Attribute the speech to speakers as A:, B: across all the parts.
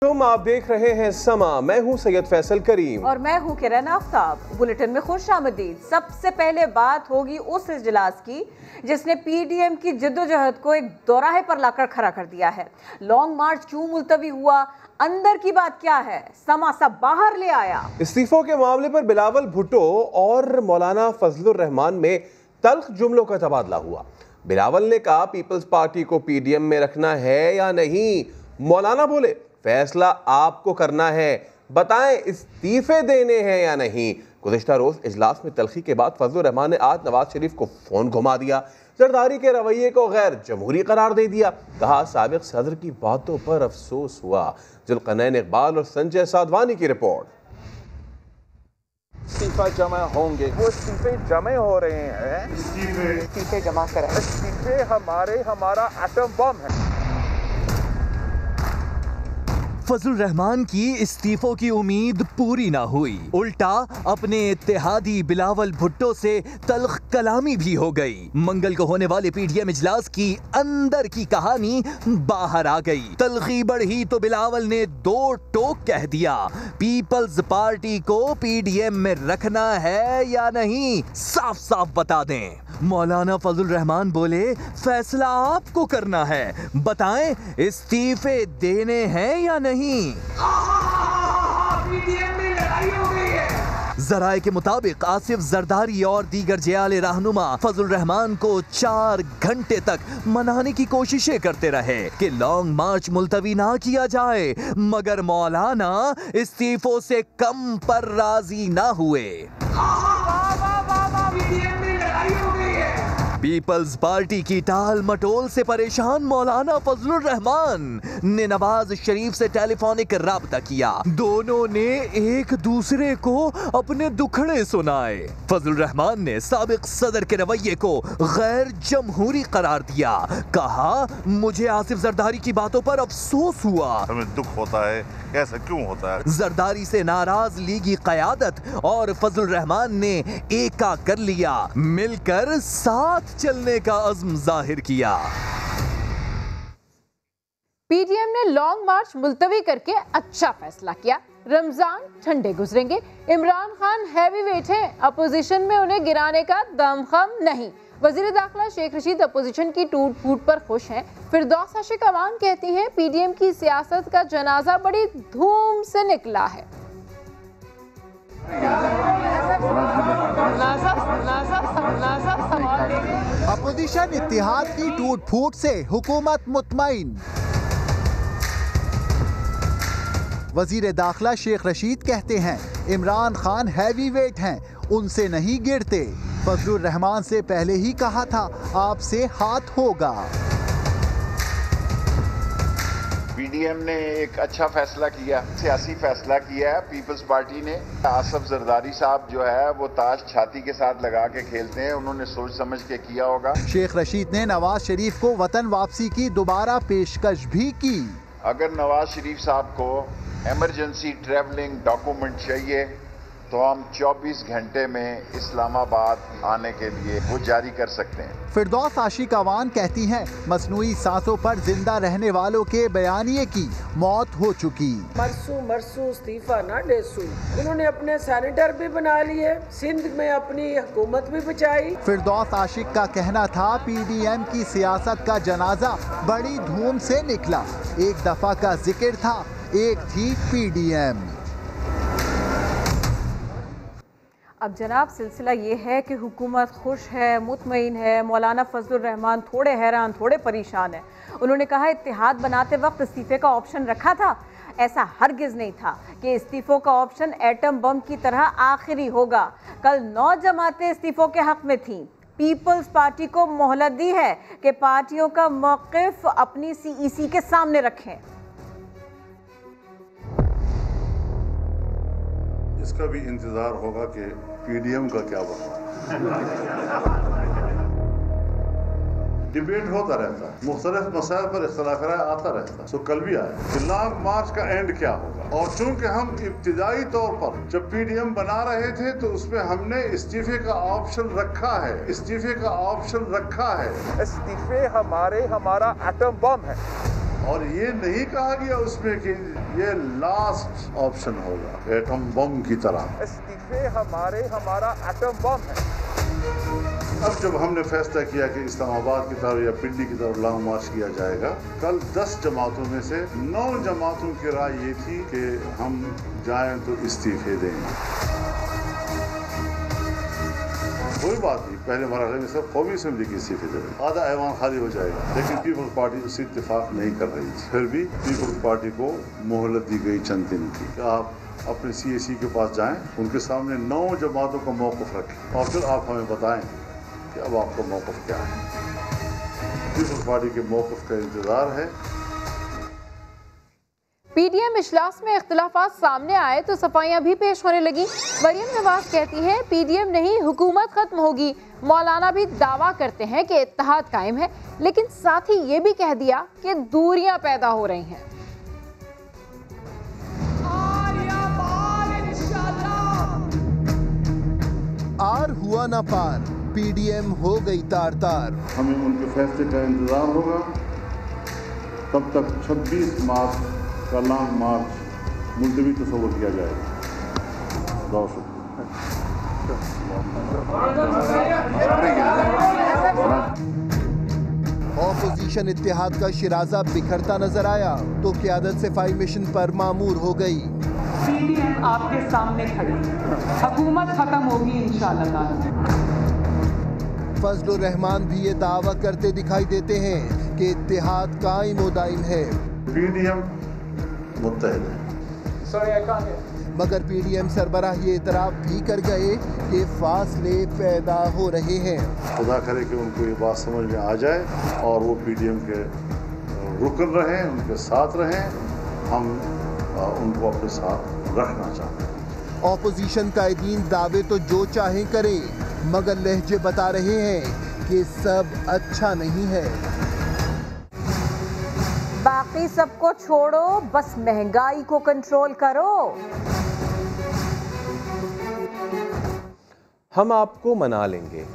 A: आप देख रहे हैं समा। मैं हूं सैयद फैसल करीम
B: और मैं हूं किरण आफ्ताब। बुलेटिन में खुश आमदीद। सबसे पहले बात होगी उस इजलास की जिसने पीडीएम की जिद्दोजहद को एक दोराहे पर लाकर खड़ा कर दिया है। लॉन्ग मार्च क्यों मुलतवी हुआ, अंदर की बात क्या है, समा सब बाहर ले आया।
A: इस्तीफों के मामले पर बिलावल भुट्टो और मौलाना फजलुर रहमान में तल्ख जुमलों का तबादला हुआ। बिलावल ने कहा पीपल्स पार्टी को पीडीएम में रखना है या नहीं। मौलाना बोले फैसला आपको करना है, बताएं इस्तीफे देने हैं या नहीं। गुज़िश्ता रोज इजलास में तल्खी के बाद फजलुर रहमान ने आज नवाज शरीफ को फोन घुमा दिया, जरदारी के रवैये को गैर जमहूरी करार दे दिया। कहा साबिक सदर की बातों पर अफसोस हुआ। जुल्करनैन इकबाल और संजय साधवानी की रिपोर्ट।
C: इस्तीफा जमा होंगे, वो इस्तीफे जमे हो रहे हैं।
B: इस्तीफे जमा कराएं।
C: इस्तीफे हमारा एटम बम है।
D: फजलुर रहमान की इस्तीफों की उम्मीद पूरी ना हुई, उल्टा अपने इत्तेहादी बिलावल भुट्टो से तल्ख कलामी भी हो गई। मंगल को होने वाले पीडीएम इजलास की अंदर की कहानी बाहर आ गई। तल्खी बढ़ी तो बिलावल ने दो टोक कह दिया, पीपल्स पार्टी को पीडीएम में रखना है या नहीं, साफ साफ बता दें। मौलाना फजलुर रहमान बोले फैसला आपको करना है, बताएं इस्तीफे देने हैं या नहीं। जराए के मुताबिक आसिफ जरदारी और दीगर जयाले रहनुमा फजलुर रहमान को 4 घंटे तक मनाने की कोशिशें करते रहे कि लॉन्ग मार्च मुलतवी ना किया जाए, मगर मौलाना इस्तीफों से कम पर राजी ना हुए। पीपल्स पार्टी की टाल मटोल से परेशान मौलाना फजलुर रहमान ने नवाज शरीफ से टेलीफोनिक राब्ता किया। दोनों ने एक दूसरे को अपने दुखड़े सुनाए। फजलुर रहमान ने साबिक सदर के रवैये को गैर जमहूरी करार दिया। कहा मुझे आसिफ जरदारी की बातों पर अफसोस हुआ।
E: हमें दुख होता है, ऐसा क्यों होता है।
D: जरदारी से नाराज लीगी कयादत और फजलुर रहमान ने एका कर लिया, मिलकर साथ चलने का अज़्म जाहिर किया।
B: पीडीएम ने लॉन्ग मार्च मुलतवी करके अच्छा फैसला किया। रमजान ठंडे गुजरेंगे। इमरान खान हैवी वेट हैं, अपोजिशन में उन्हें गिराने का दमखम नहीं। वजीर दाखिला शेख रशीद अपोजिशन की टूट फूट पर खुश हैं। फिरदौस आशिक अमान कहती हैं पीडीएम की सियासत का जनाजा बड़ी धूम से निकला है।
F: अपोजिशन इत्तेहाद की टूट फूट से हुकूमत मुतमईन। वजीर दाखिला शेख रशीद कहते हैं इमरान खान हैवी वेट हैं, उनसे नहीं गिरते। फजलुर रहमान से पहले ही कहा था आपसे हाथ होगा।
G: पीडीएम ने एक अच्छा फैसला किया, सियासी फैसला किया है पीपल्स पार्टी ने। आसिफ जरदारी साहब जो है वो ताश छाती के साथ लगा के खेलते हैं, उन्होंने सोच समझ के किया होगा।
F: शेख रशीद ने नवाज शरीफ को वतन वापसी की दोबारा पेशकश भी की।
G: अगर नवाज शरीफ साहब को इमरजेंसी ट्रैवलिंग डॉक्यूमेंट चाहिए तो हम 24 घंटे में इस्लामाबाद आने के लिए वो जारी कर सकते हैं।
F: फिरदौस आशिक अवान कहती हैं मसनूई सांसों पर जिंदा रहने वालों के बयानिए की मौत हो चुकी।
H: मरसू इस्तीफा ना डेसू, उन्होंने अपने सेनेटर भी बना लिए, सिंध में अपनी हुकूमत भी बचाई।
F: फिरदौस आशिक का कहना था पीडीएम की सियासत का जनाजा बड़ी धूम से निकला। एक दफा का जिक्र था, एक थी पीडीएम।
B: अब जनाब सिलसिला ये है कि हुकूमत खुश है, मुतमईन है। मौलाना फजलुर रहमान थोड़े हैरान, थोड़े परेशान है। उन्होंने कहा इत्तेहाद बनाते वक्त इस्तीफे का ऑप्शन रखा था, ऐसा हरगिज़ नहीं था कि इस्तीफों का ऑप्शन एटम बम की तरह आखिरी होगा। कल 9 जमातें इस्तीफों के हक में थीं। पीपल्स पार्टी को मोहलत दी है कि पार्टियों का मौक़िफ़ अपनी सीईसी के सामने रखें।
E: इसका भी इंतजार होगा कि पीडीएम का क्या बना। डिबेट होता रहता है, मुख्तलिफ मसाइल पर इख्तिलाफ राय आता रहता है। तो कल भी आया कि लॉन्ग मार्च का एंड क्या होगा। और चूंकि हम इब्तिदाई तौर पर जब पीडीएम बना रहे थे तो उसमें हमने इस्तीफे का ऑप्शन रखा है, इस्तीफे का ऑप्शन रखा है।
C: इस्तीफे हमारा एटम बम है।
E: और ये नहीं कहा गया उसमें कि ये लास्ट ऑप्शन होगा, एटम बम की तरह।
C: इस्तीफे हमारा एटम बम है।
E: अब जब हमने फैसला किया कि इस्लामाबाद की तरफ या पिंडी की तरफ लॉन्ग मार्च किया जाएगा, कल 10 जमातों में से 9 जमातों की राय ये थी कि हम जाएं तो इस्तीफे दें। कोई बात नहीं, पहले मरहले में सब कौमी असम्बली की इस्तीफे दे रहे, आधा ऐवान खाली हो जाएगा। लेकिन पीपल्स पार्टी उससे इत्तेफाक नहीं कर रही थी। फिर भी पीपल्स पार्टी को मोहलत दी गई चंद दिन की। आप अपने CAC के पास जाएं, उनके सामने 9 जमातों का मौक़िफ़ रखें और फिर आप हमें बताएं कि अब आपका मौक़िफ़ क्या है। पीपल्स पार्टी के मौक़िफ़ का इंतज़ार है।
I: PDM इजलास में इख्तिलाफात सामने आए तो सफाइयां भी पेश होने लगी। मरियम नवाज कहती है PDM नहीं, हुकूमत खत्म होगी। मौलाना भी दावा करते हैं कि इत्तेहाद कायम है, लेकिन साथ ही ये भी कह दिया कि दूरियां पैदा हो रही हैं।
F: आर हुआ ना पार, PDM हो गई तार तार।
E: हमें उनके फैसले का इंतज़ार होगा। तब तक 26 मार्च का लॉन्ग मार्च मुलतवी तस्वर किया जाएगा। बहुत
F: ऑपोजिशन इत्तेहाद का शिराजा बिखरता नजर आया तो क़यादत सफाई मिशन पर मामूर हो गई।
J: PDM आपके सामने खड़ी, हुकूमत खत्म होगी इंशाअल्लाह ताला।
F: फजलुर रहमान भी ये दावा करते दिखाई देते हैं कि इत्तेहाद कायम व दायम है।
E: PDM मुत्तहिद है,
F: मगर PDM सरबराह ये इतराफ़ भी कर गए कि फासले पैदा हो रहे हैं।
E: खुदा करे कि उनको ये बात समझ में आ जाए और वो PDM के रुकन रहें, उनके साथ रहें। हम उनको अपने साथ रखना चाहते हैं।
F: ऑपोजिशन कायदीन दावे तो जो चाहें करें, मगर लहजे बता रहे हैं कि सब अच्छा नहीं है।
B: बाकी सबको छोड़ो, बस महंगाई को कंट्रोल करो।
A: हम आपको मना लेंगे,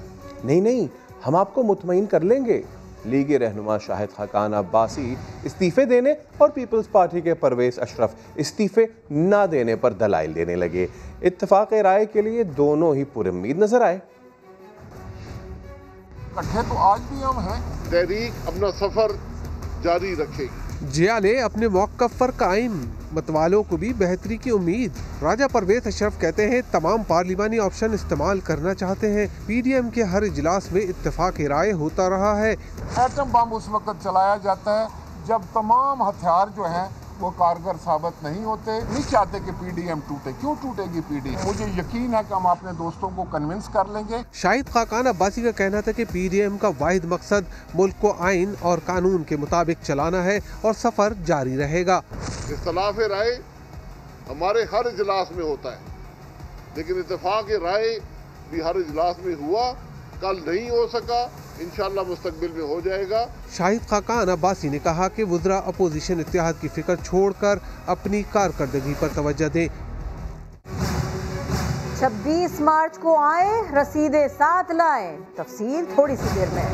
A: नहीं, हम आपको मुतमईन कर लेंगे। लीगी रहनुमा शाहिद खाकान अब्बासी इस्तीफे देने और पीपल्स पार्टी के परवेज अशरफ इस्तीफे ना देने पर दलाइल देने लगे। इत्तफाक राय के लिए दोनों ही पुरुम्मीद नजर आए।
K: इकट्ठे तो आज भी हम हैं। तहरीक अपना सफर जारी रखेगी।
L: जियाले अपने मौक़िफ़ पर कायम, मतवालों को भी बेहतरी की उम्मीद। राजा परवेज अशरफ कहते हैं तमाम पार्लिमानी ऑप्शन इस्तेमाल करना चाहते हैं। PDM के हर इजलास में इत्तेफाक राय होता रहा है।
K: एटम बम उस वक्त चलाया जाता है जब तमाम हथियार जो हैं वो कारगर साबित नहीं होते। नहीं चाहते कि PDM टूटे। क्यों टूटेगी PDM? मुझे यकीन है कि हम अपने दोस्तों को कन्विंस कर लेंगे।
L: शाहिद खाकान अब्बासी का कहना था कि PDM का वाहिद मकसद मुल्क को आइन और कानून के मुताबिक चलाना है और सफर जारी रहेगा।
K: इख्तिलाफ राय हमारे हर इजलास में होता है, लेकिन इत्तेफाक राय भी हर इजलास में हुआ, कल नहीं हो सका, इंशाअल्लाह मुस्तकबिल में हो जाएगा।
L: शाहिद खाकान अब्बासी ने कहा कि वुज़रा अपोजिशन इत्तेहाद की फिक्र छोड़कर अपनी कारकर्दगी पर तवज्जो दें।
B: 26 मार्च को आए, रसीदे साथ लाएं। तफसील थोड़ी सी देर में।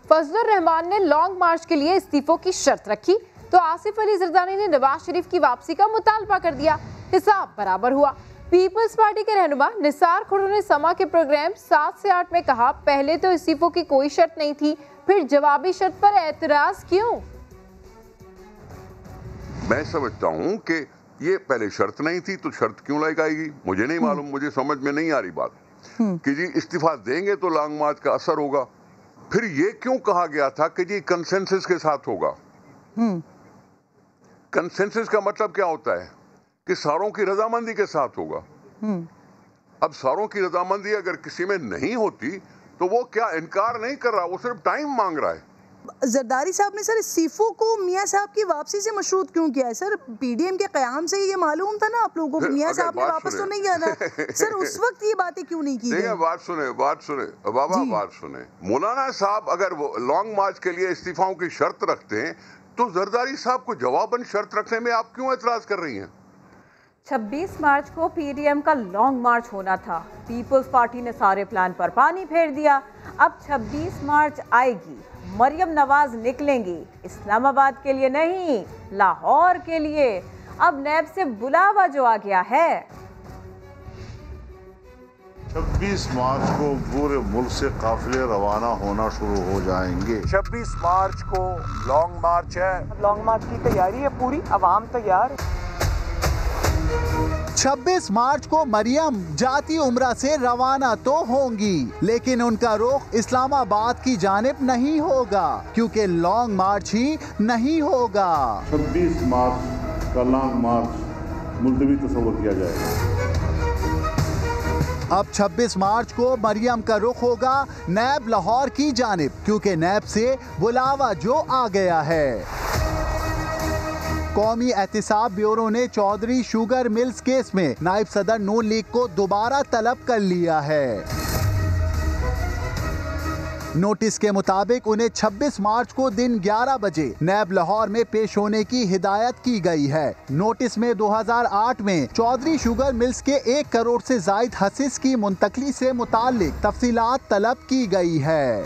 I: फजलुर रहमान ने लॉन्ग मार्च के लिए इस्तीफों की शर्त रखी तो आसिफ अली जरदानी ने नवाज शरीफ की वापसी का मुतालबा कर दिया। हिसाब बराबर हुआ। पीपल्स पार्टी के रहनुमा निसार खुर्रो ने समा के प्रोग्राम 7 से 8 में कहा पहले तो इस्तीफों की कोई शर्त नहीं थी, फिर जवाबी शर्त पर एतराज क्यों?
M: मैं समझता हूँ कि ये पहले शर्त नहीं थी तो शर्त क्यों लगाएगी, मुझे नहीं मालूम। मुझे समझ में नहीं आ रही बात कि जी इस्तीफा देंगे तो लॉन्ग मार्च का असर होगा। फिर ये क्यों कहा गया था कि जी कंसेंसस के साथ होगा? कंसेंसस का मतलब क्या होता है कि सारों की रजामंदी के साथ होगा। अब सारों की रजामंदी अगर किसी में नहीं होती तो वो क्या इनकार नहीं कर रहा, वो सिर्फ टाइम मांग रहा है।
N: जरदारी साहब ने सर इस्तीफों को मियां साहब की वापसी से मशरूत क्यों किया है? सर PDM के क़याम से ये मालूम था ना आप लोगों को, मियां साहब ने वापस तो नहीं किया था। सर उस वक्त ये बातें क्यों नहीं की गई?
M: बात सुने बाबा, बात सुने। मौलाना साहब अगर लॉन्ग मार्च के लिए इस्तीफाओं की शर्त रखते हैं तो जरदारी साहब को जवाबन शर्त रखने में आप क्यों एतराज कर रही हैं?
B: 26 मार्च को पीडीएम का लॉन्ग मार्च होना था। पीपल्स पार्टी ने सारे प्लान पर पानी फेर दिया। अब 26 मार्च आएगी, मरियम नवाज निकलेंगी, इस्लामाबाद के लिए नहीं, लाहौर के लिए। अब नैब से बुलावा जो आ गया है।
E: 26 मार्च को पूरे मुल्क से काफिले रवाना होना शुरू हो जाएंगे।
C: 26 मार्च को लॉन्ग मार्च है।
J: लॉन्ग मार्च की तैयारी है पूरी, अवाम तैयार।
F: 26 मार्च को मरियम जाती उम्रा से रवाना तो होंगी, लेकिन उनका रुख इस्लामाबाद की जानिब नहीं होगा, क्योंकि लॉन्ग मार्च ही नहीं होगा।
E: 26 मार्च का लॉन्ग मार्च मुलतवी तस्वर किया जाएगा।
F: अब 26 मार्च को मरियम का रुख होगा नैब लाहौर की जानिब, क्योंकि नैब से बुलावा जो आ गया है। कौमी एहतिसाब ब्यूरो ने चौधरी शुगर मिल्स केस में नायब सदर नून लीग को दोबारा तलब कर लिया है। नोटिस के मुताबिक उन्हें 26 मार्च को दिन 11 बजे नैब लाहौर में पेश होने की हिदायत की गई है। नोटिस में 2008 में चौधरी शुगर मिल्स के 1 करोड़ से जायद हसीस की मुंतकली से मुताल्लिक तफसीलात तलब की गई है।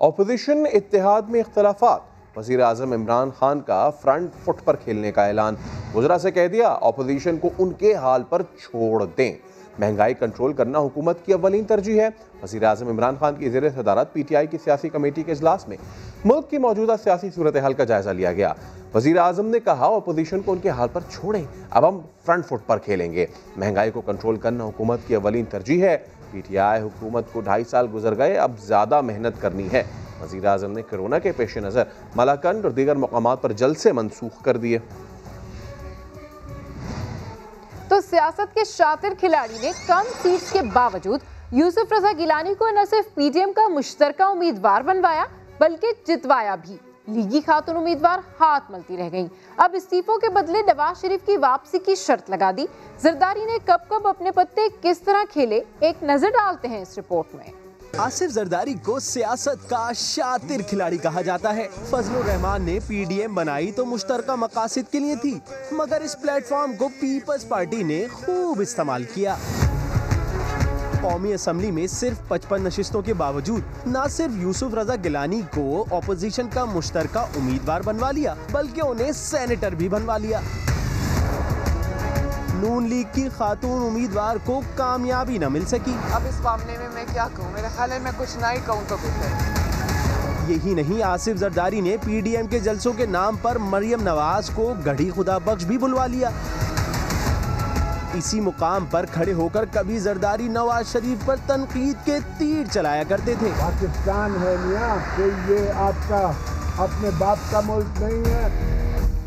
A: ऑपोजिशन इत्तेहाद में इख्तलाफात, वज़ीर आज़म इमरान खान का फ्रंट फुट पर खेलने का ऐलान। वज़रा से कह दिया ऑपोजिशन को उनके हाल पर छोड़ दें, महंगाई कंट्रोल करना हुकूमत की अव्वलीन तरजीह है। वज़ीर आज़म इमरान खान की ज़ेर सदारत पीटीआई की सियासी कमेटी के इजलास में मुल्क की मौजूदा सियासी सूरत हाल का जायजा लिया गया। वज़ीर आज़म ने कहा ऑपोजिशन को उनके हाल पर छोड़ें, अब हम फ्रंट फुट पर खेलेंगे, महंगाई को कंट्रोल करना हुकूमत की अव्वलीन तरजीह है। पीटीआई हुकूमत को 2.5 साल गुजर गए, अब ज़्यादा मेहनत करनी है। वज़ीर आज़म ने कोरोना के पेश नज़र मलाकंड और दीगर मकामात पर जलसे मनसूख कर दिए।
I: तो सियासत के शातिर खिलाड़ी ने कम सीट्स के बावजूद यूसुफ रजा गिलानी को न सिर्फ पीडीएम का मुश्तरका उम्मीदवार बनवाया, बल्कि जितवाया भी। लीगी खातून उम्मीदवार हाथ मलती रह गईं। अब इस्तीफों के बदले नवाज शरीफ की वापसी की शर्त लगा दी। जरदारी ने कब कब अपने पत्ते किस तरह खेले, एक नजर डालते हैं इस रिपोर्ट में।
D: आसिफ जरदारी को सियासत का शातिर खिलाड़ी कहा जाता है। फजलुर रहमान ने पीडीएम बनाई तो मुश्तरका मकासद के लिए थी, मगर इस प्लेटफॉर्म को पीपल्स पार्टी ने खूब इस्तेमाल किया। कौमी असम्बली में सिर्फ 55 नशिस्तों के बावजूद न सिर्फ यूसुफ रजा गिलानी को ऑपोजिशन का मुश्तरका उम्मीदवार बनवा लिया, बल्कि उन्हें सेनेटर भी बनवा लिया। नून लीग की खातून उम्मीदवार को कामयाबी न मिल सकी।
J: अब इस मामले में मैं क्या कहूँ, मेरे ख्याल है मैं कुछ ना ही कहूँ तो बेहतर।
D: यही नहीं, आसिफ जरदारी ने पीडीएम के जलसों के नाम पर मरियम नवाज को गढ़ी खुदा बख्श भी बुलवा लिया। इसी मुकाम पर खड़े होकर कभी जरदारी नवाज शरीफ पर तनकीद के तीर चलाया करते थे।
K: पाकिस्तान है मियां, ये आपका अपने बाप का मुल्क नहीं है।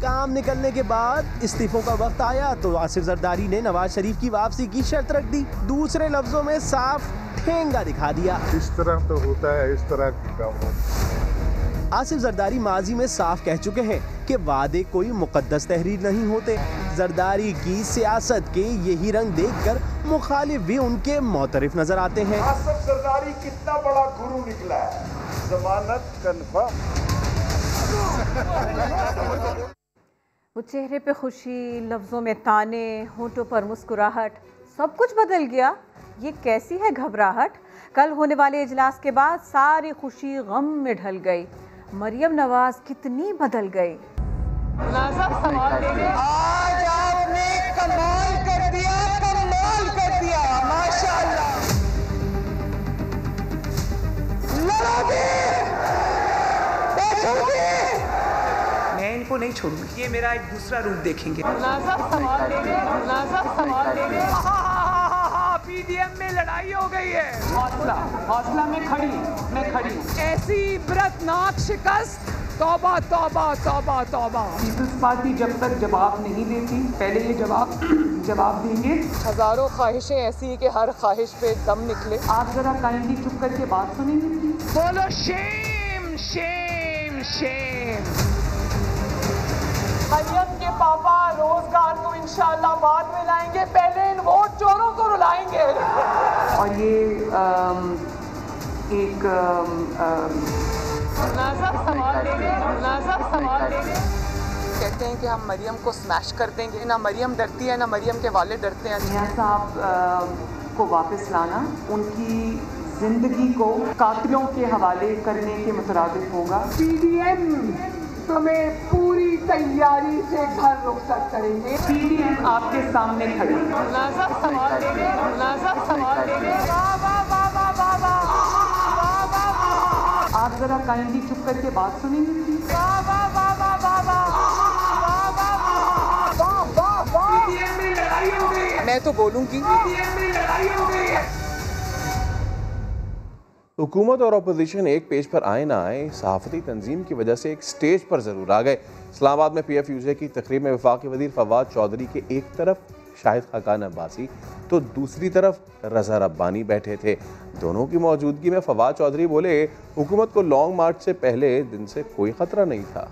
D: काम निकलने के बाद इस्तीफों का वक्त आया तो आसिफ जरदारी ने नवाज शरीफ की वापसी की शर्त रख दी। दूसरे लफ्जों में साफ ठेंगा दिखा दिया।
K: इस तरह तो होता है, इस तरह की काम।
D: आसिफ जरदारी माजी में साफ कह चुके हैं कि वादे कोई मुकद्दस तहरीर नहीं होते। जरदारी की सियासत के यही रंग देखकर मुखालिफ भी उनके मोतरफ नजर आते हैं।
C: आसिफ जरदारी कितना बड़ा गुरु निकला है, जमानत कन्फर्म।
B: वो चेहरे पे खुशी, लफ्ज़ों में ताने, होंठों पर मुस्कुराहट, सब कुछ बदल गया। ये कैसी है घबराहट? कल होने वाले इजलास के बाद सारी खुशी गम में ढल गई। मरियम नवाज कितनी बदल गई।
J: आज आपने कमाल कर दिया, कमाल कर दिया, माशाअल्लाह। लड़ोगे, बैठोगे, मैं इनको नहीं छोड़ूंगी। ये मेरा एक दूसरा रूप देखेंगे। पीडीएम में लड़ाई हो गई है। हौसला, हौसला में खड़ी हूँ। ऐसी इबरतनाक शिकस्त, तौबा तौबा तौबा तौबा। पीपल्स पार्टी जब तक जवाब नहीं देती, पहले ये जवाब देंगे। हजारों ख्वाहिशें ऐसी है कि हर ख्वाहिश पे दम निकले। आप जरा काइंडली चुप करके बात सुनेंगे प्लीज। बोलो शेम शेम शेम। मरियम के पापा रोजगार तो इंशाल्लाह बाद में लाएंगे, पहले इन वोट चोरों को रुलाएंगे। और ये एक कहते हैं कि हम मरियम को स्मैश कर देंगे। ना मरियम डरती है, ना मरियम के वालिद डरते हैं।
O: मियां साहब को वापस लाना उनकी जिंदगी को कातिलों के हवाले करने के मुतरादिफ होगा।
J: पीडीएम हमें पूरी तैयारी से घर रुखसत करेंगे।
O: पीडीएम आपके सामने खड़ी।
J: मुलाज़म सवाल देंगे, मुलाज़म सवाल देंगे।
O: आप जरा काइंडली चुप करके बात सुनेंगे प्लीज।
J: मैं तो बोलूंगी
A: हुकूमत और अपोजिशन एक पेज पर आए ना आए, सहाफती तंजीम की वजह से एक स्टेज पर जरूर आ गए। इस्लामाबाद में PFUJ की तकरीब में वफाकी वज़ीर फवाद चौधरी के एक तरफ शाहिद खाकान अब्बासी तो दूसरी तरफ रज़ा रब्बानी बैठे थे। दोनों की मौजूदगी में फवाद चौधरी बोले, हुकूमत को लॉन्ग मार्च से पहले दिन से कोई खतरा नहीं था।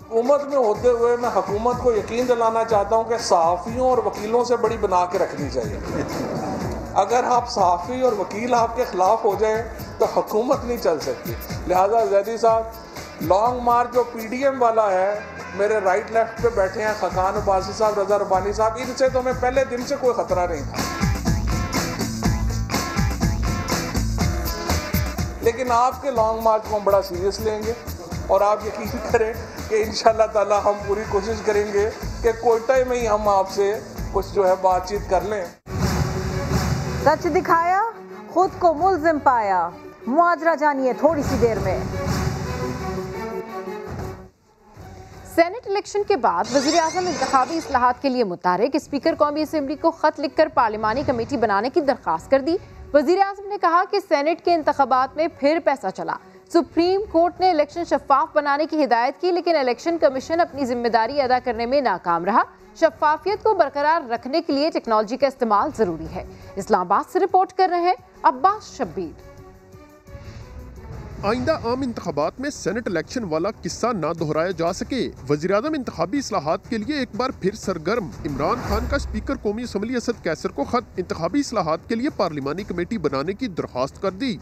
P: हुकूमत में होते हुए मैं हुकूमत को यकीन दिलाना चाहता हूँ कि सहाफ़ियों और वकीलों से बड़ी बना के रखनी चाहिए। अगर आप सहाफ़ी और वकील आपके खिलाफ हो जाए तो हुकूमत नहीं चल सकती। लिहाजा जैदी साहब, लॉन्ग मार्च जो PDM वाला है, मेरे राइट लेफ्ट पे बैठे हैं खाकान अब्बासी साहब, रज़ा रब्बानी साहब, इनसे तो मैं पहले दिन से कोई ख़तरा नहीं था। लेकिन आपके लॉन्ग मार्च को हम बड़ा सीरियस लेंगे और आप यकीन करें कि इंशाअल्लाह ताला हम पूरी कोशिश करेंगे कि कोयटा में ही हम आपसे कुछ जो है बातचीत कर लें।
B: सच दिखाया, खुद को मुल्जिम पाया। मुआजरा जानिए थोड़ी सी देर में।
I: सेनेट इलेक्शन के बाद वज़ीर आज़म इंतखाबी इस्लाहात के लिए मुतारिक स्पीकर कौमी असम्बली को खत लिखकर पार्लिमानी कमेटी बनाने की दरख्वास्त कर दी। वज़ीर आज़म ने कहा कि सेनेट के इंतखाबात में फिर पैसा चला। सुप्रीम कोर्ट ने इलेक्शन शफाफ बनाने की हिदायत की, लेकिन इलेक्शन कमीशन अपनी जिम्मेदारी अदा करने में नाकाम रहा। शफाफियत को बरकरार रखने के लिए टेक्नोलॉजी का इस्तेमाल जरूरी है। इस्लामाबाद से रिपोर्ट कर रहे हैं अब्बास शब्बीर।
L: आइंदा आम इंतखाबात में सेनेट इलेक्शन वाला किस्सा ना दोहराया जा सके, वज़ीर-ए-आज़म इंतखाबी इस्लाहात के लिए एक बार फिर सरगर्म। इमरान खान का स्पीकर कौमी असम्बली असद कैसर को खत इंतखाबी इस्लाहात के लिए पार्लिमानी कमेटी बनाने की दरख्वास्त कर दी।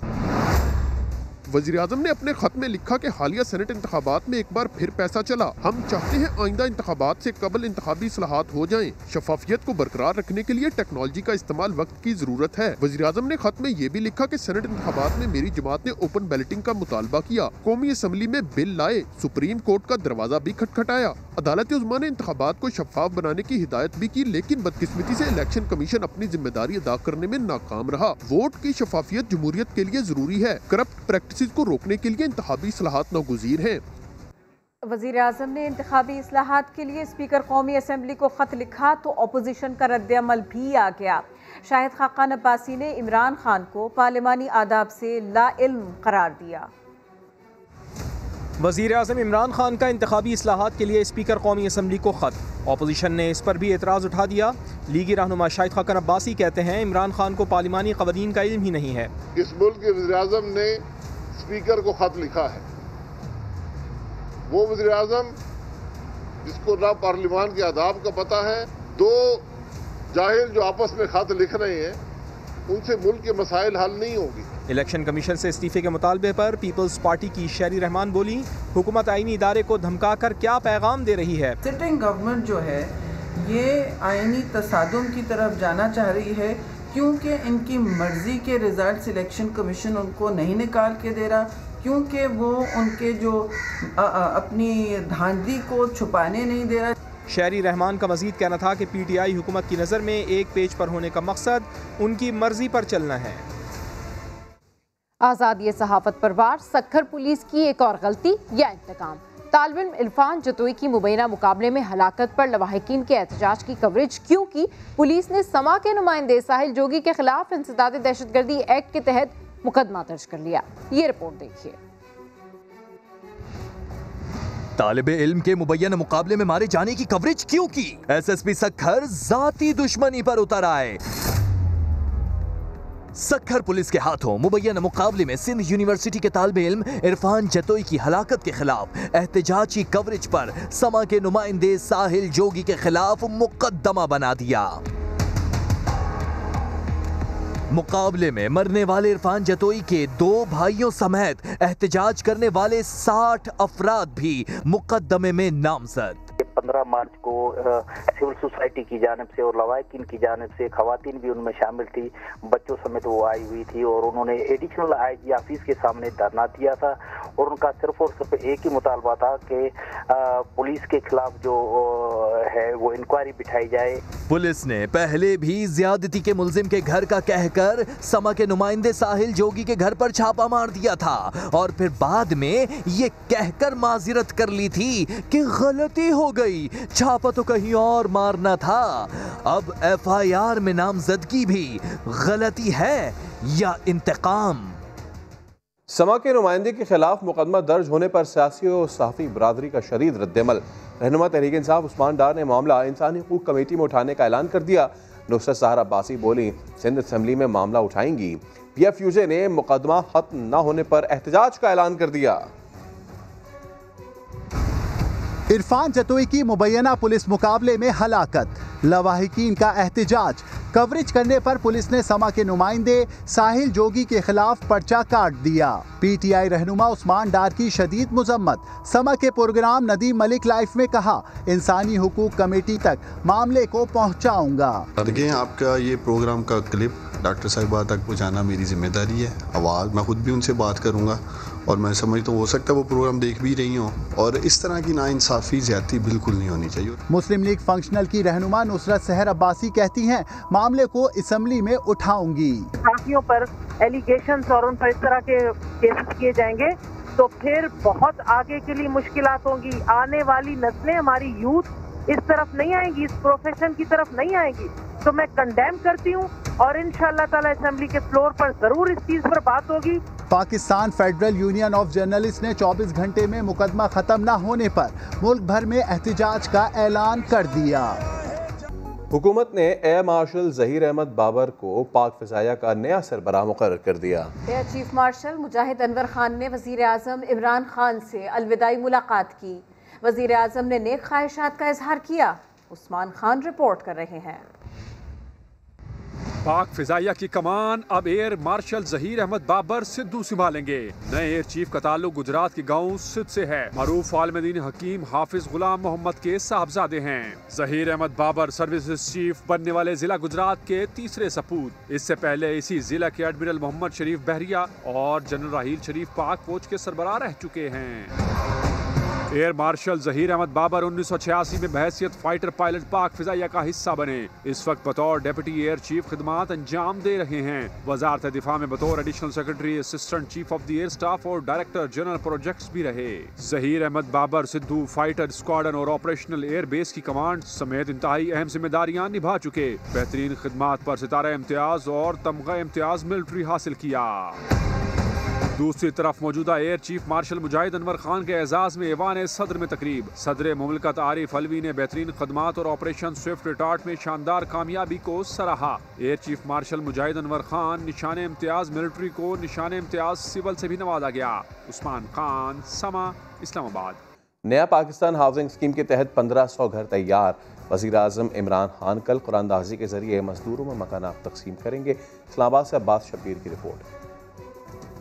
L: वज़ीर-ए-आज़म ने अपने खत में लिखा कि हालिया सेनेट इंतखाबात में एक बार फिर पैसा चला। हम चाहते हैं आइंदा इंतखाबात से कबल इंतखाबी इस्लाहात हो जाएं। शफाफियत को बरकरार रखने के लिए टेक्नोलॉजी का इस्तेमाल वक्त की जरूरत है। वज़ीर-ए-आज़म ने खत में ये भी लिखा कि सेनेट इंतखाबात में मेरी जमात ने ओपन बैलेटिंग का मुतालबा किया, कौमी असम्बली में बिल लाए, सुप्रीम कोर्ट का दरवाजा भी खटखटाया। अदालत उज़्मा ने इंतखाबात को शफाफ बनाने की हिदायत भी की, लेकिन बदकिस्मती से इलेक्शन कमीशन अपनी जिम्मेदारी अदा करने में नाकाम रहा। वोट की शफाफियत जमहूरियत के लिए जरूरी है। करप्ट प्रैक्टिस को रोकने के लिए इंतखाबी इस्लाहात नागुज़ीर हैं।
B: वज़ीर आज़म ने इंतखाबी इस्लाहात के लिए स्पीकर कौमी असम्बली को खत लिखा तो अपोजिशन का रद्द-ए-अमल भी आ गया। शाहिद खाकान अब्बासी ने इमरान खान को पार्लिमानी आदाब से लाइल्म करार दिया।
Q: वज़ीर आज़म इमरान खान का इंतखाबी इस्लाहात के लिए स्पीकर कौमी असम्बली को खत, अपोजिशन ने इस पर भी एतराज़ उठा दिया। लीगी रहनुमा शाहिद खाकान अब्बासी कहते हैं इमरान खान को पार्लिमानी क़वानीन का इल्म ही नहीं है।
K: इस मुल्क के वज़ीर आज़म ने स्पीकर को खत लिखा है, वो वज़ीर आज़म जिसको ना पार्लिमान के आदाब का पता है, दो जाहिल जो आपस में खत लिख रहे हैं, उनसे मुल्क के मसाइल हल नहीं होगी।
Q: इलेक्शन कमीशन से इस्तीफे के मुतालबे पर पीपल्स पार्टी की शेरी रहमान बोली, हुकूमत आईनी इदारे को धमका कर क्या पैगाम दे रही है।
R: सिटिंग गवर्नमेंट जो है ये आईनी तसादुम की तरफ जाना चाह रही है, क्योंकि इनकी मर्जी के रिजल्ट इलेक्शन कमीशन उनको नहीं निकाल के दे रहा, क्योंकि वो उनके जो अपनी धांधली को छुपाने नहीं दे रहा।
Q: शेरी रहमान का मजीद कहना था कि PTI हुकूमत की नज़र में एक पेज पर होने का मकसद उनकी मर्जी पर चलना है।
I: आज़ादी सहाफत पर वार, सक्खर पुलिस की एक और गलती या इंतकाम। तालिब इल्म इरफान जतोई की मुबैना मुकाबले में हलाकत पर लवाहिकीन के एहतजाज की कवरेज क्यों की? पुलिस ने समा के नुमाइंदे साहिल जोगी के खिलाफ इंसदाद दहशतगर्दी एक्ट के तहत मुकदमा दर्ज कर लिया। ये रिपोर्ट देखिए।
D: तालिब इल्म के मुबैना मुकाबले में मारे जाने की कवरेज क्यों की? SSP सक्खर जाती दुश्मनी पर उतर आए। सक्खर पुलिस के हाथों मुबैना मुकाबले में सिंध यूनिवर्सिटी के तालिब इल्म इरफान जतोई की हलाकत के खिलाफ एहतजाजी कवरेज पर समा के नुमाइंदे साहिल जोगी के खिलाफ मुकदमा बना दिया। मुकाबले में मरने वाले इरफान जतोई के 2 भाइयों समेत एहतजाज करने वाले 60 अफराद भी मुकदमे में नामजद।
S: 15 मार्च को सिविल सोसाइटी की जानिब से और लवाकिन की जानिब से, खवातीन भी उनमें शामिल थी, बच्चों समेत वो आई हुई थी और उन्होंने एडिशनल आईजी ऑफिस के सामने धरना दिया था और उनका सिर्फ और सिर्फ एक ही मुतालबा था कि पुलिस के खिलाफ जो है वो इंक्वायरी बिठाई जाए।
D: पुलिस ने पहले भी ज्यादती के मुल्जिम के घर का कहकर समा के नुमाइंदे साहिल जोगी के घर पर छापा मार दिया था और फिर बाद में ये कहकर माजिरत कर ली थी कि गलती हो गई, छापा तो कहीं और मारना था। अब एफआईआर में नामजदगी भी गलती है या इंतकाम?
A: समा के नुमाइंदे के खिलाफ मुकदमा दर्ज होने पर सियासी और सहाफ़ी बरादरी का शदीद रद्दअमल। रहनुमा तहरीक इंसाफ उस्मान डार ने मामला इंसानी हकूक़ कमेटी में उठाने का ऐलान कर दिया। नुसरत सहर अब्बासी बोली, सिंध असम्बली में मामला उठाएंगी। PFUJ ने मुकदमा खत्म न होने पर एहतजाज का ऐलान कर दिया।
F: इरफान जतोई की मुबैना पुलिस मुकाबले में हलाकत, लवाहिकीन का एहतजाज। कवरेज करने पर पुलिस ने समा के नुमाइंदे साहिल जोगी के खिलाफ पर्चा काट दिया। PTI रहनुमा उस्मान डार की शदीद मुजम्मत। समा के प्रोग्राम नदीम मलिक लाइफ में कहा, इंसानी हुकूक कमेटी तक मामले को पहुंचाऊंगा।
T: आपका ये प्रोग्राम का क्लिप डॉक्टर साहिबा तक पहुंचाना मेरी जिम्मेदारी है। आवाज़ मैं खुद भी उनसे बात करूंगा और मैं समझता हूँ हो सकता है वो प्रोग्राम देख भी रही हूँ और इस तरह की नाइंसाफ़ी ज़्यादती बिल्कुल नहीं होनी चाहिए।
F: मुस्लिम लीग फंक्शनल की रहनुमा नुसरत सहर अब्बासी कहती हैं, मामले को असम्बली में उठाऊंगी।
U: साथियों पर एलिगेशंस और उन पर इस तरह के केसेस किए जाएंगे तो फिर बहुत आगे के लिए मुश्किलात होंगी। आने वाली नस्लें, हमारी यूथ इस तरफ नहीं आएंगी, इस प्रोफेशन की तरफ नहीं आएंगी। तो मैं कंडेम करती हूँ और इंशाअल्लाह ताला असेंबली के फ्लोर पर जरूर इस चीज पर बात होगी।
F: Pakistan federal union of journalist ने 24 घंटे में मुकदमा खत्म न होने पर मुल्क भर में एहतजाज का ऐलान कर दिया।
A: हुकूमत ने एयर मार्शल ज़हीर अहमद बाबर को पाक फ़िज़ाइया का नया सरबराह मुकर्रर कर दिया।
B: एयर चीफ मार्शल मुजाहिद अनवर खान ने वज़ीर आज़म इमरान खान से अलविदाई मुलाकात की। वज़ीर आज़म ने नेक ख्वाहिशात का इजहार किया। उस्मान खान रिपोर्ट कर रहे हैं।
V: पाक फिजाइया की कमान अब एयर मार्शल ज़हीर अहमद बाबर सिद्धू संभालेंगे। नए एयर चीफ का ताल्लुक गुजरात के गांव सिद्ध से है। मारूफ आलमदीन हकीम हाफिज गुलाम मोहम्मद के साहबजादे हैं। ज़हीर अहमद बाबर सर्विसेज चीफ बनने वाले जिला गुजरात के तीसरे सपूत। इससे पहले इसी जिला के एडमिरल मोहम्मद शरीफ बहरिया और जनरल राहील शरीफ पाक फौज के सरबराह रह चुके हैं। एयर मार्शल ज़हीर अहमद बाबर 1986 में बहैसियत फाइटर पायलट पाक फिजाइया का हिस्सा बने। इस वक्त बतौर डेप्यूटी एयर चीफ खिदमात अंजाम दे रहे हैं। वजारत दिफा में बतौर additional secretary, assistant chief of the air staff और डायरेक्टर जनरल प्रोजेक्ट्स भी रहे। ज़हीर अहमद बाबर सिद्धू फाइटर स्क्वाड्रन और ऑपरेशनल एयर बेस की कमांड समेत इंतहाई अहम जिम्मेदारियां निभा चुके। बेहतरीन खिदमात पर सितारा इम्तियाज और तमगा इम्तियाज मिलिट्री हासिल किया। दूसरी तरफ मौजूदा एयर चीफ मार्शल मुजाहिद अनवर खान के एजाज में ऐवान सदर में तकरीब। सदर मुमलकत आरिफ अलवी ने बेहतरीन खदमात और ऑपरेशन स्विफ्ट रिटार्ट में शानदार कामयाबी को सराहा। एयर चीफ मार्शल मुजाहिद अनवर खान निशान इम्तियाज मिलिट्री को निशान इम्तियाज सिविल से भी नवाजा गया। उस्मान खान, समा, इस्लामाबाद।
A: नया पाकिस्तान हाउसिंग स्कीम के तहत 1500 घर तैयार। वज़ीर आज़म इमरान खान कल कुरानदाजी के जरिए मजदूरों में मकानात तकसीम करेंगे। इस्लामाबाद से अब्बास शब्बीर की रिपोर्ट।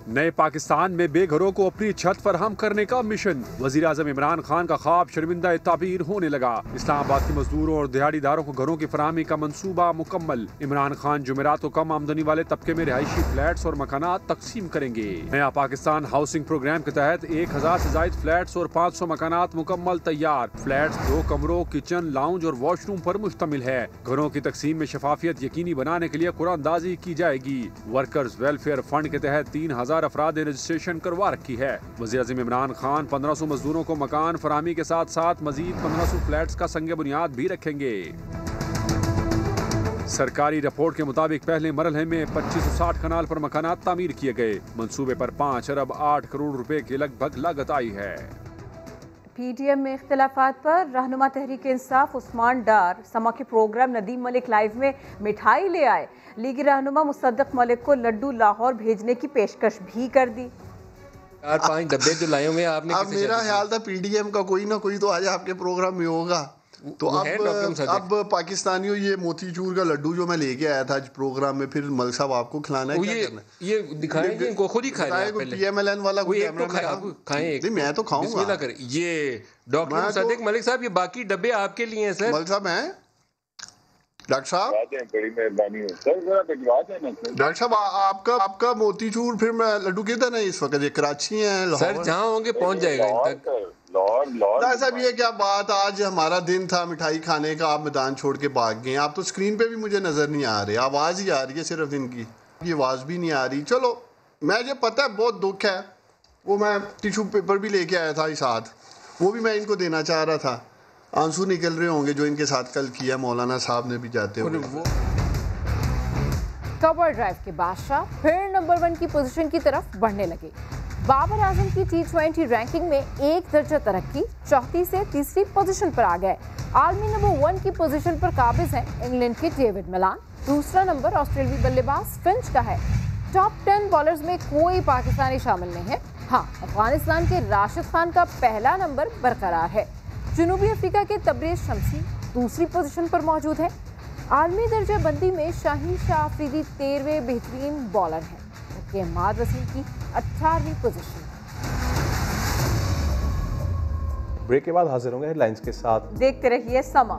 V: नए पाकिस्तान में बेघरों को अपनी छत फराहम करने का मिशन। वज़ीर आज़म इमरान खान का ख्वाब शर्मिंदा ताबीर होने लगा। इस्लामाबाद के मजदूरों और दिहाड़ीदारों को घरों की फराहमी का मंसूबा मुकम्मल। इमरान खान जुमेरात को कम आमदनी वाले तबके में रिहायशी फ्लैट्स और मकानात तकसीम करेंगे। नया पाकिस्तान हाउसिंग प्रोग्राम के तहत 1000 से जायद फ्लैट्स और 500 मकानात मुकम्मल तैयार। फ्लैट्स 2 कमरों, किचन, लाउंज और वॉशरूम पर मुश्तमिल है। घरों की तकसीम में शफाफियत यकीनी बनाने के लिए कुरानदाजी की जाएगी। वर्कर्स वेलफेयर फंड के तहत 3000 अफराद ने रजिस्ट्रेशन करवा रखी है। वज़ीर आज़म इमरान खान 1500 मजदूरों को मकान फराहमी के साथ साथ मजीद 1500 फ्लैट्स का संग बुनियाद भी रखेंगे। सरकारी रिपोर्ट के मुताबिक पहले मरहले में 2560 कनाल पर मकानात तामीर किए गए। मंसूबे पर 5 अरब 8 करोड़ रुपए की लगभग लागत आई है।
B: PDM में इख्तिलाफात पर रहनुमा तहरीक इंसाफ उस्मान डार समा के प्रोग्राम नदीम मलिक लाइव में मिठाई ले आए। लीगी रहनुमा मुसद्दक मलिक को लड्डू लाहौर भेजने की पेशकश भी कर दी।
W: 4-5 डब्बे जो लाए हुए आपने।
X: अब मेरा ख्याल था PDM का कोई ना कोई तो आज आपके प्रोग्राम में होगा।
T: तो अब पाकिस्तानियों ये मोतीचूर का लड्डू जो मैं लेके आया था आज प्रोग्राम में, फिर मलिक साहब आपको खिलाना है, क्या करना है?
G: ये दिखाएंगे इनको, खुद ही खाएं
T: PMLN वाला कोई कैमरा
G: खाएं।
T: नहीं मैं तो खाऊंगा।
G: बिस्मिल्लाह करें। ये डॉक्टर मुसद्दिक मलिक साहब, ये बाकी डब्बे आपके लिए हैं सर।
T: मलिक साहब हैं डॉक्टर साहब,
C: बड़ी मेहरबानी हो सर, जरा भिजवा देना
T: डॉक्टर साहब। आपका मोतीचूर फिर मैं लड्डू किधर है इस वक्त? ये कराची है,
G: सर जहाँ होंगे पहुंच जाएगा इन तक।
T: डॉक्टर साहब ये क्या बात, आज हमारा दिन था मिठाई खाने का, आप मैदान छोड़ के भाग गए। आप तो स्क्रीन पे भी मुझे नजर नहीं आ रहे, आवाज ही आ रही है सिर्फ इनकी, ये आवाज भी नहीं आ रही। चलो मुझे पता है बहुत दुख है, वो मैं टिश्यू पेपर भी लेके आया था साथ, वो भी मैं इनको देना चाह रहा था। आंसू निकल रहे होंगे जो इनके साथ कल किया मौलाना साहब ने भी जाते हुए।
I: कवर ड्राइव के बादशाह फिर नंबर 1 की पोजीशन की तरफ बढ़ने लगे। बाबर आजम की T20 रैंकिंग में 1 दर्जा तरक्की, चौथी से तीसरी पोजीशन पर आ गए। आलमी नंबर 1 की पोजीशन पर काबिज हैं इंग्लैंड के डेविड मिलान। दूसरा नंबर ऑस्ट्रेलियाई बल्लेबाज फिंच का है। टॉप 10 बॉलर्स में कोई पाकिस्तानी शामिल नहीं है। हाँ, अफगानिस्तान के राशिद खान का पहला नंबर बरकरार है। जनूबी अफ्रीका के तबरेज शमसी दूसरी पोजीशन पर मौजूद है। आलमी दर्जा बंदी में शाहीन शाह अफरीदी 13वें बेहतरीन बॉलर हैं, जबकि अहमद वसीम की 18वीं पोजीशन।
A: ब्रेक के बाद हाजिर होंगे हेडलाइंस के साथ,
B: देखते रहिए समा।